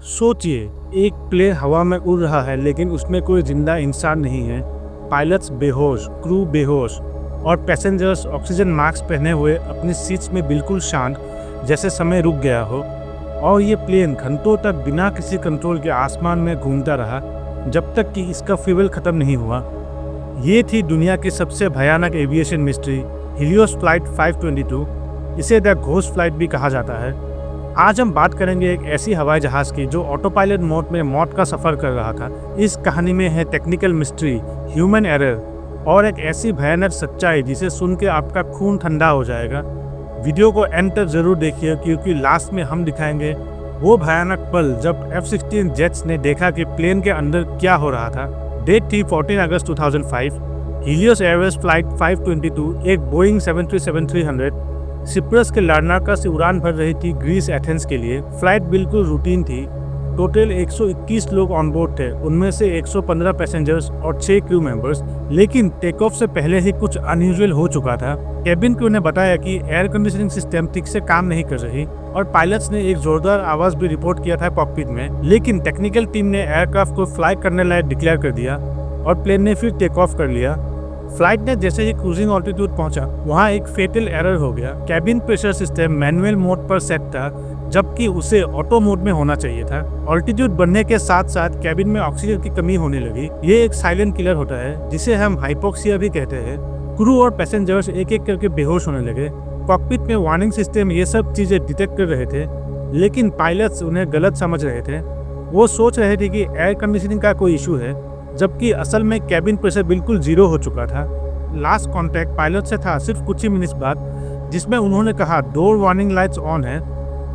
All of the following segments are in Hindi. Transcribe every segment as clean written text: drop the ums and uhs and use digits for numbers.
सोचिए, एक प्लेन हवा में उड़ रहा है लेकिन उसमें कोई जिंदा इंसान नहीं है। पायलट्स बेहोश, क्रू बेहोश और पैसेंजर्स ऑक्सीजन मास्क पहने हुए अपनी सीट्स में बिल्कुल शांत, जैसे समय रुक गया हो। और ये प्लेन घंटों तक बिना किसी कंट्रोल के आसमान में घूमता रहा जब तक कि इसका फ्यूल खत्म नहीं हुआ। ये थी दुनिया की सबसे भयानक एविएशन मिस्ट्री, हीलियोस फ्लाइट 522। इसे द घोस्ट फ्लाइट भी कहा जाता है। आज हम बात करेंगे एक ऐसी हवाई जहाज की जो ऑटो पायलट मोड में मौत का सफर कर रहा था। इस कहानी में है टेक्निकल मिस्ट्री, ह्यूमन एरर और एक ऐसी भयानक सच्चाई जिसे सुन के आपका खून ठंडा हो जाएगा। वीडियो को एंड तक जरूर देखिए क्योंकि लास्ट में हम दिखाएंगे वो भयानक पल जब F-16 जेट्स ने देखा कि प्लेन के अंदर क्या हो रहा था। डेट थी 14 अगस्त 2005। हीलियोस एयरवेज फ्लाइट 522 एक बोइंग 737-300 सिप्रस के लार्नाका से उड़ान भर रही थी ग्रीस एथेंस के लिए। फ्लाइट बिल्कुल रूटीन थी। टोटल 121 लोग ऑन बोर्ड थे, उनमें से 115 पैसेंजर्स और 6 क्रू मेंबर्स। लेकिन टेक ऑफ से पहले ही कुछ अनयूजुअल हो चुका था। केबिन क्रू ने बताया कि एयर कंडीशनिंग सिस्टम ठीक से काम नहीं कर रही और पायलट्स ने एक जोरदार आवाज भी रिपोर्ट किया था कॉकपिट में। लेकिन टेक्निकल टीम ने एयरक्राफ्ट को फ्लाई करने लायक डिक्लेयर कर दिया और प्लेन ने फिर टेक ऑफ कर लिया। फ्लाइट ने जैसे ही क्रूजिंग ऑल्टीट्यूड पहुंचा, वहां एक फेटल एरर हो गया। Cabin pressure system manual mode पर सेट था जबकि उसे ऑटो मोड में होना चाहिए था। ऑल्टीट्यूड बढ़ने के साथ साथ कैबिन में ऑक्सीजन की कमी होने लगी। ये एक साइलेंट किलर होता है जिसे हम हाइपोक्सिया भी कहते हैं। क्रू और पैसेंजर्स एक एक करके बेहोश होने लगे। कॉकपिट में वार्निंग सिस्टम ये सब चीजें डिटेक्ट कर रहे थे, लेकिन पायलट्स उन्हें गलत समझ रहे थे। वो सोच रहे थे कि एयर कंडीशनिंग का कोई इशू है, जबकि असल में कैबिन प्रेशर बिल्कुल जीरो हो चुका था। लास्ट कांटेक्ट पायलट से था सिर्फ कुछ ही मिनट्स बाद, जिसमें उन्होंने कहा डोर वार्निंग लाइट्स ऑन है।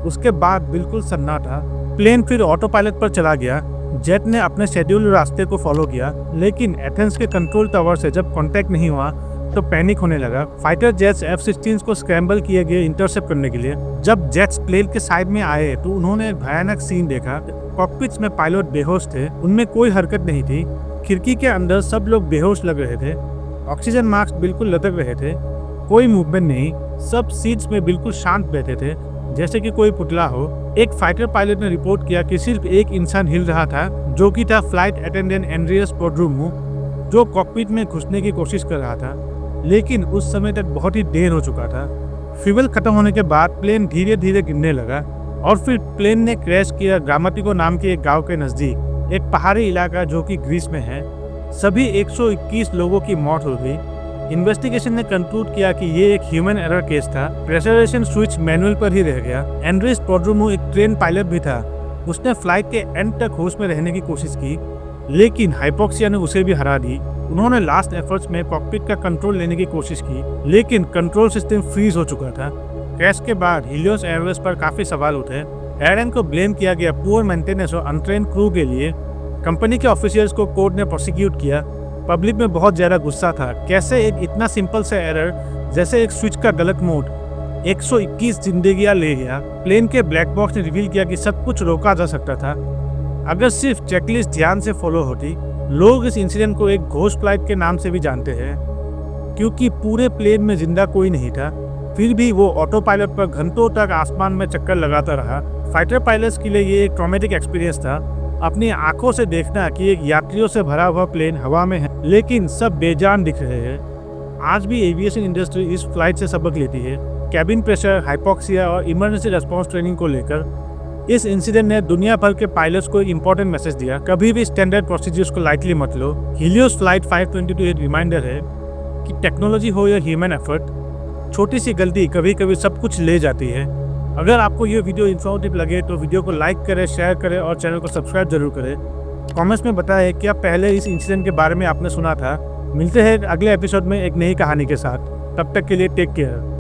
उसके बाद बिल्कुल सन्नाटा। प्लेन फिर ऑटो पायलट पर चला गया। जेट ने अपने शेड्यूल रास्ते को फॉलो किया, लेकिन एथेंस के कंट्रोल टावर से जब कांटेक्ट नहीं हुआ तो पैनिक होने लगा। फाइटर जेट्स F-16 को स्क्रैम्बल किए गए इंटरसेप्ट करने के लिए। जब जेट्स प्लेन के साइड में आए तो उन्होंने एक भयानक सीन देखा। कॉकपिट्स में पायलट बेहोश थे, उनमें कोई हरकत नहीं थी। खिड़की के अंदर सब लोग बेहोश लग रहे थे। ऑक्सीजन मास्क बिल्कुल लटक रहे थे, कोई मूवमेंट नहीं। सब सीट्स में बिल्कुल शांत बैठे थे, जैसे कि कोई पुतला हो। एक फाइटर पायलट ने रिपोर्ट किया कि सिर्फ एक इंसान हिल रहा था, जो कि था फ्लाइट अटेंडेंट एंड्रियस पोड्रुमो, जो कॉकपिट में घुसने की कोशिश कर रहा था। लेकिन उस समय तक बहुत ही देर हो चुका था। फ्यूल खत्म होने के बाद प्लेन धीरे धीरे गिरने लगा और फिर प्लेन ने क्रैश किया ग्रामाटिको नाम के एक गाँव के नजदीक, एक पहाड़ी इलाका जो कि ग्रीस में है। सभी 121 लोगों की मौत हो गई। इन्वेस्टिगेशन ने कंक्लूड किया कि ये एक ह्यूमन एरर केस था। प्रेशराइजेशन स्विच मैनुअल पर ही रह गया। एंड्रियस पोड्रुमो एक ट्रेन पायलट भी था। उसने फ्लाइट के एंड तक होश में रहने की कोशिश की, लेकिन हाइपोक्सिया ने उसे भी हरा दी। उन्होंने लास्ट एफर्ट्स में कॉकपिट का कंट्रोल लेने की कोशिश की, लेकिन कंट्रोल सिस्टम फ्रीज हो चुका था। क्रैश के बाद हीलियोस एयरवेज पर काफी सवाल उठे। एयरलाइन को ब्लेम किया गया पुअर मेंटेनेंस और अनट्रेन्ड क्रू के लिए। कंपनी के ऑफिशियल्स को कोर्ट ने प्रोसिक्यूट किया। पब्लिक में बहुत ज्यादा गुस्सा था। कैसे एक इतना सिंपल सा एरर जैसे एक स्विच का गलत मोड 121 जिंदगियां ले गया। प्लेन के ब्लैक बॉक्स ने रिवील किया कि सब कुछ रोका जा सकता था अगर सिर्फ चेकलिस्ट ध्यान से फॉलो होती। लोग इस इंसिडेंट को एक घोस्ट फ्लाइट के नाम से भी जानते हैं, क्योंकि पूरे प्लेन में जिंदा कोई नहीं था। फिर भी वो ऑटो पायलट पर घंटों तक आसमान में चक्कर लगाता रहा। फाइटर पायलट्स के लिए ये एक ट्रॉमेटिक एक्सपीरियंस था। अपनी आंखों से देखना कि एक यात्रियों से भरा हुआ प्लेन हवा में है, लेकिन सब बेजान दिख रहे हैं। आज भी एविएशन इंडस्ट्री इस फ्लाइट से सबक लेती है, कैबिन प्रेशर, हाइपोक्सिया और इमरजेंसी रिस्पांस ट्रेनिंग को लेकर। इस इंसिडेंट ने दुनिया भर के पायलट्स को एक इंपॉर्टेंट मैसेज दिया, कभी भी स्टैंडर्ड प्रोसीजर्स को लाइटली मत लो। हीलियोस फ्लाइट 522 एक रिमाइंडर है कि टेक्नोलॉजी हो या ह्यूमन एफर्ट, छोटी सी गलती कभी कभी सब कुछ ले जाती है। अगर आपको ये वीडियो इन्फॉर्मेटिव लगे तो वीडियो को लाइक करें, शेयर करें और चैनल को सब्सक्राइब जरूर करें। कमेंट्स में बताएं क्या पहले इस इंसिडेंट के बारे में आपने सुना था। मिलते हैं अगले एपिसोड में एक नई कहानी के साथ। तब तक के लिए टेक केयर।